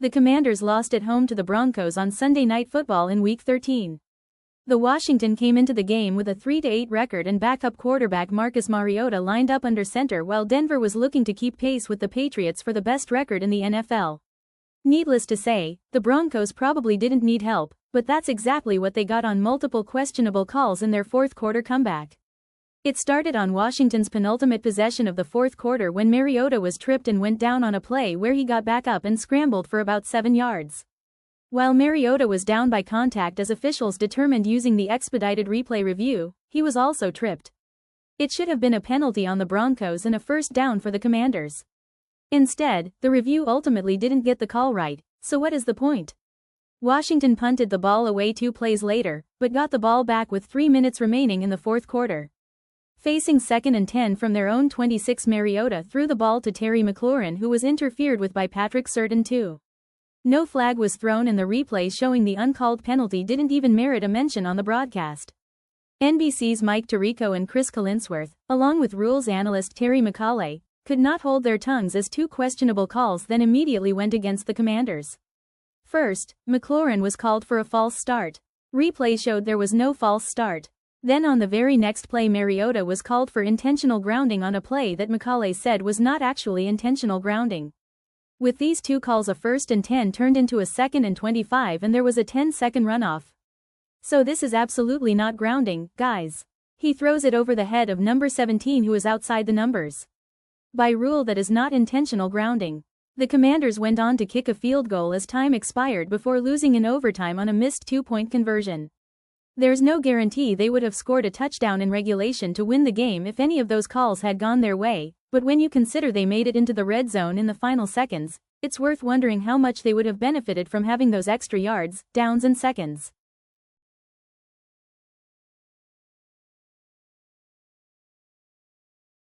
The Commanders lost at home to the Broncos on Sunday Night Football in Week 13. The Washington came into the game with a 3-8 record and backup quarterback Marcus Mariota lined up under center while Denver was looking to keep pace with the Patriots for the best record in the NFL. Needless to say, the Broncos probably didn't need help, but that's exactly what they got on multiple questionable calls in their fourth-quarter comeback. It started on Washington's penultimate possession of the fourth quarter when Mariota was tripped and went down on a play where he got back up and scrambled for about 7 yards. While Mariota was down by contact as officials determined using the expedited replay review, he was also tripped. It should have been a penalty on the Broncos and a first down for the Commanders. Instead, the review ultimately didn't get the call right, so what is the point? Washington punted the ball away 2 plays later, but got the ball back with 3 minutes remaining in the fourth quarter. Facing 2nd and 10 from their own 26, Mariota threw the ball to Terry McLaurin, who was interfered with by Patrick Surtain too. No flag was thrown and the replay showing the uncalled penalty didn't even merit a mention on the broadcast. NBC's Mike Tirico and Chris Collinsworth, along with rules analyst Terry McCauley, could not hold their tongues as 2 questionable calls then immediately went against the Commanders. First, McLaurin was called for a false start. Replay showed there was no false start. Then on the very next play Mariota was called for intentional grounding on a play that McCauley said was not actually intentional grounding. With these 2 calls, a 1st and 10 turned into a 2nd and 25 and there was a 10-second runoff. So this is absolutely not grounding, guys. He throws it over the head of number 17 who is outside the numbers. By rule that is not intentional grounding. The Commanders went on to kick a field goal as time expired before losing in overtime on a missed 2-point conversion. There's no guarantee they would have scored a touchdown in regulation to win the game if any of those calls had gone their way, but when you consider they made it into the red zone in the final seconds, it's worth wondering how much they would have benefited from having those extra yards, downs and seconds.